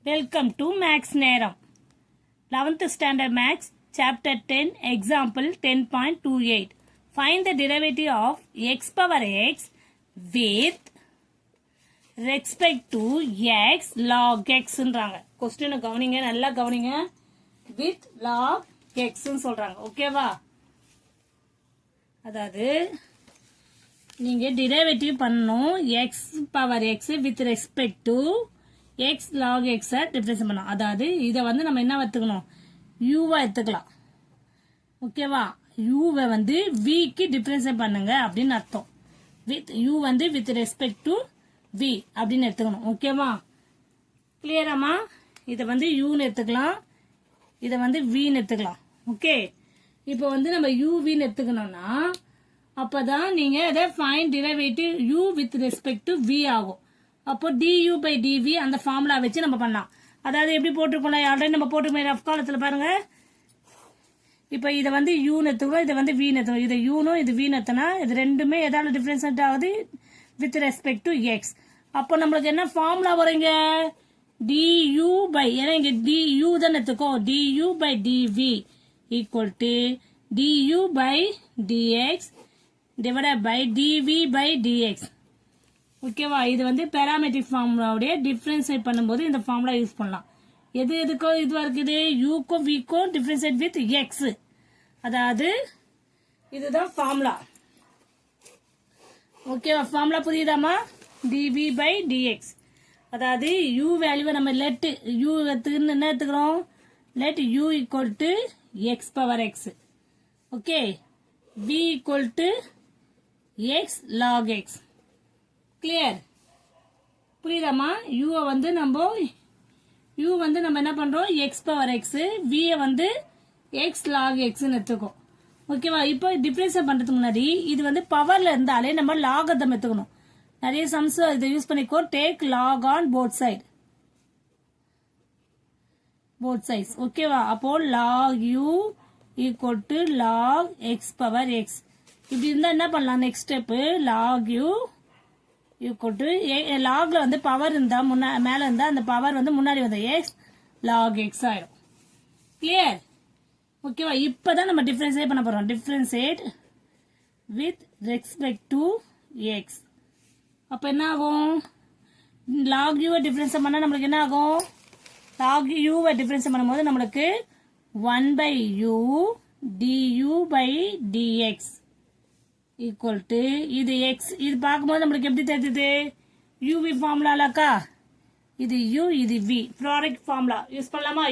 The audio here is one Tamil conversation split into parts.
Welcome to Max நேரம் 11th standard Max chapter 10 example 10.28 find the derivative of x power x with respect to x log x ன்றாங்க क्वेश्चन கவனிங்க நல்லா கவனிங்க with log x ன்னு சொல்றாங்க ஓகேவா அதாவது நீங்க டெரிவேட்டிவ் பண்ணனும் x power x with respect to x log x difference பண்ணலாம் அதாவது இத வந்து நம்ம என்ன எடுத்துக்கணும் u வ எடுத்துக்கலாம் ஓகேவா u வ வந்து v க்கு டிஃபரன்ஸ் பண்ணுங்க அப்படினு அர்த்தம் with u வந்து with respect to v அப்படினு எடுத்துக்கணும் ஓகேவா கிளியராமா இத வந்து u ன்னு எடுத்துக்கலாம் இத வந்து v ன்னு எடுத்துக்கலாம் ஓகே இப்போ வந்து நம்ம u v ன்னு எடுத்துக்கணும்னா அப்பதான் நீங்க அத find derivative u with respect to v ஆகும் அப்போ du by dv அந்த ஃபார்முலா வச்சு நம்ம பண்ணலாம் அதாவது எப்படி போட்டுருக்கோம்ல ஆல்ரெடி நம்ம போட்டுமே ரஃப் காலத்துல பாருங்க இப்போ இத வந்து u ன்னு எடுத்துக்கிறோம் இத வந்து v ன்னு எடுத்துக்கிறோம் இது u னும் இது v ன்னு எடுத்தனா இது ரெண்டுமே எதால டிஃபரன்ஷியேட் ஆகுது with respect to x அப்போ நமக்கு என்ன ஃபார்முலா வருங்க du by ஏன்னா இங்க du தான் எடுத்துக்கோ du by dv equal to du by dx divided by dv by dx ஓகேவா இது வந்து பாராமெட்ரிக் ஃபார்முலாவுடைய டிஃபரன்ஷியேட் பண்ணும்போது இந்த ஃபார்முலா யூஸ் பண்ணலாம் எது எதுக்கோ இதுவா இருக்குது u க்கும் v க்கும் டிஃபரன்ஷியேட் வித் x அதாவது இதுதான் ஃபார்முலா ஓகேவா ஃபார்முலா புரியுதாமா dv by dx அதாவது u வேல்யூவை நம்ம லெட் u எடுத்துக்கின்னு என்ன எடுத்துக்கிறோம் let u equal to x power x okay v equal to x log x clear புரியுதாமா u வந்து நம்ம என்ன பண்றோம் x பவர் x v வந்து x log x ன்னு எடுத்துக்கோ ஓகேவா இப்போ டிஃபரன்ஸ் பண்றதுக்கு முன்னாடி இது வந்து பவர்ல இருந்தாலே நம்ம லாகர்தம் எடுத்துக்கணும் நிறைய சம்ஸ் இதை யூஸ் பண்ணிக்கோ take log on both sides ஓகேவா அப்போ log u equal to log x power x இப்படி இருந்தா என்ன பண்ணலாம் next step log u equal to லாக்ல வந்து பவர் இருந்தா மேல இருந்தா அந்த பவர் வந்து முன்னாடி வந்து x log x ஆயிடும் கிளியர் ஓகேவா இப்பதான் நம்ம டிஃபரன்ஷியேட் பண்ண போறோம் differentiate with respect to x அப்ப என்ன ஆகும் log u டிஃபரன்ஸ் பண்ணா நமக்கு என்ன ஆகும் log u டிஃபரன்ஸ் பண்ணும்போது நமக்கு 1 by u du by dx equal to இது x இது பாக்கும்போது நமக்கு எப்படி தெரியுது uv ஃபார்முலாலக்கா இது u இது v ப்ராடக்ட் ஃபார்முலா யூஸ் பண்ணலாமா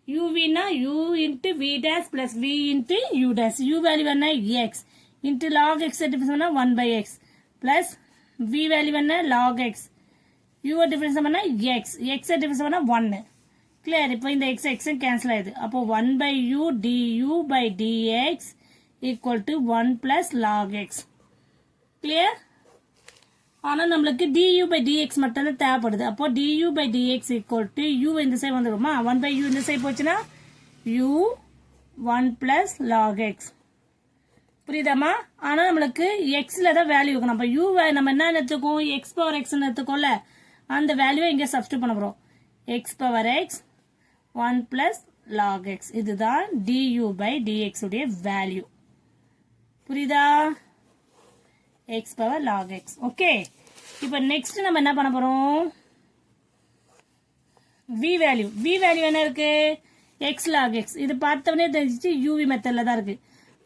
uv னா u into v dash plus v into u dash u value என்ன x into log x difference பண்ணா 1 by x plus v value என்ன log x u டிஃபரன்ஸ் பண்ணா x டிஃபரன்ஸ் பண்ணா 1 கிளியர் இப்போ இந்த x கேன்சல் ஆயிடுது அப்போ 1 by u du by dx equal to 1 plus log x clear ஆனா நமக்கு du by dx மட்டும் தான் தேவைப்படுது அப்போ du by dx equal to u இந்த சைடு வந்துருமா 1 by u இந்த சைடு போச்சுனா u 1 plus log x புரியுதாமா ஆனா நமக்கு x ல தான் வேல்யூ இருக்கணும் அப்ப u நம்ம என்ன எடுத்துக்கோம் x power x ன்னு எடுத்துக்கோல அந்த வேல்யூவை இங்க சப்ஸ்டிட்யூட் பண்ண போறோம் x power x 1 plus log x இதுதான் du by dx உடைய வேல்யூ புரியுதா x power log x okay இப்போ நெக்ஸ்ட் நம்ம என்ன பண்ண போறோம் v வேல்யூ என்ன இருக்கு x log x இது பார்த்தவனே தெரிஞ்சிச்சு uv மெத்தட்ல தான் இருக்கு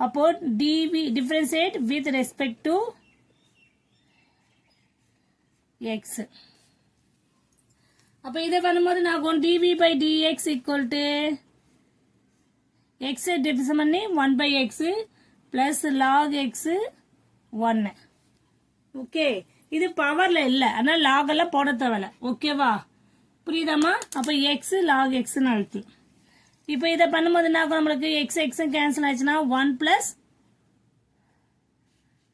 அப்போ dv differentiate with respect to x அப்ப இத பண்ணும்போது நான் dv by dx equal to x difference பண்ணி 1 by x plus log x 1 okay இது பவர்ல இல்ல ஆனா log எல்லாம் போட தேவையில்ல ஓகேவா புரியுதாமா அப்ப x log x ன்னு அழுத்து இப்போ இத பண்ணும்போது என்ன ஆகும் நமக்கு x கேன்சல் ஆச்சுனா 1 plus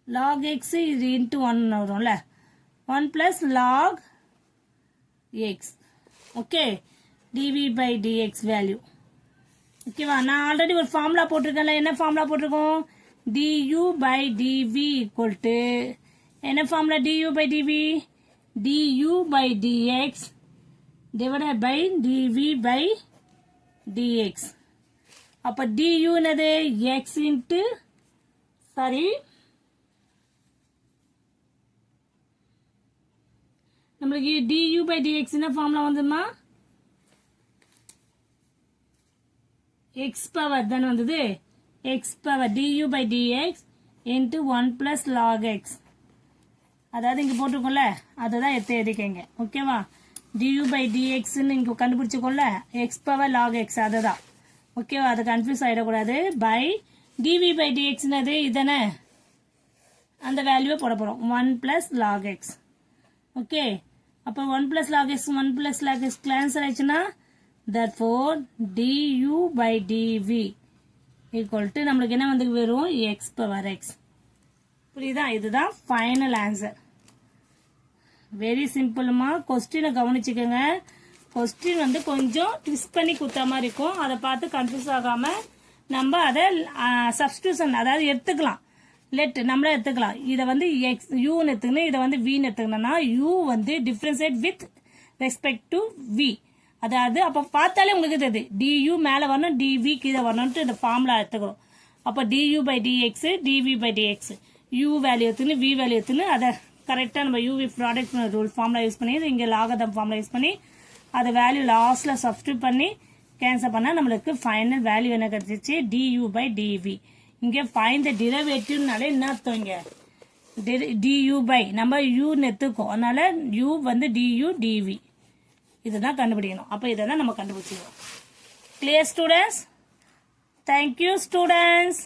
log x இது into 1 வரும்ல 1 plus log x okay dv by dx value ஓகேவா நான் ஆல்ரெடி ஒரு ஃபார்முலா போட்டிருக்கேன்ல என்ன ஃபார்முலா போட்டிருக்கோம் du by dv equal to என்ன formula du by dv du by dx divided by dv by dx. அப்ப du என்னது x into sorry நம்மளுக்கு du by dx என்ன ஃபார்முலா வந்துமா x power தான் வந்தது x power du by dx into 1 plus log x. அதாவது இங்க போட்டுக்கோல அதுதான் எடுத்து எழுதிக்கங்க ஓகேவா du by dx ன்னு இங்க கண்டுபிடிச்சுக்கோல x power log x அதுதான் ஓகேவா அது கன்ஃபியூஸ் ஆயிடக்கூடாது by dv by dx என்னது இதனே அந்த வேல்யூவை போட போறோம் 1 plus log x ஓகே அப்ப 1 plus log x 1 plus log x cancel ஆயிடுச்சுனா therefore du by dv equal to நமக்கு என்ன வந்து வரும் x power x புரியுதா இதுதான் ஃபைனல் ஆன்சர் வெரி சிம்பிள்மா क्वेश्चन கவனிச்சுக்கங்க क्वेश्चन வந்து கொஞ்சம் ட்விஸ்ட் பண்ணி குத்த மாதிரி இருக்கும் அதை பார்த்து கன்ஃபியூஸ் ஆகாம நம்ம அதை சப்ஸ்டிட்யூஷன் அதாவது எடுத்துக்கலாம் லெட் நம்மள எடுத்துக்கலாம் இத வந்து x u ன்னு எடுத்துக்கணும் இத வந்து v ன்னு எடுத்துக்கணும்னா u வந்து differentiate with respect to v அதாவது அப்ப பார்த்தாலே உங்களுக்கு தெரியுது du மேல வரணும் dv கீழ வரணும்னு இந்த ஃபார்முலா எடுத்துக்கணும் அப்ப du by dx dv by dx u value எடுத்துன்னு v வேல்யூ எடுத்துன்னு அத கரெக்ட்டா நம்ம uv product rule formula use பண்ணி இங்க லாகதம் ஃபார்முலா யூஸ் பண்ணி அத வேல்யூ லாஸ்ட்ல சப்ஸ்டிட்யூட் பண்ணி கேன்சல் பண்ணா நமக்கு ஃபைனல் வேல்யூ என்ன கிடைச்சிச்சு du by dv இங்க ஃபைண்ட் தி டெரிவேட்டிவ்னால என்ன அர்த்தம் இங்க du by நம்ம u ன்னு எடுத்துக்கோ அதனால u வந்து du dv இதுதான் கண்டுபிடிக்கணும் அப்ப இத தான் நம்ம கண்டுபிடிச்சோம் clear students thank you students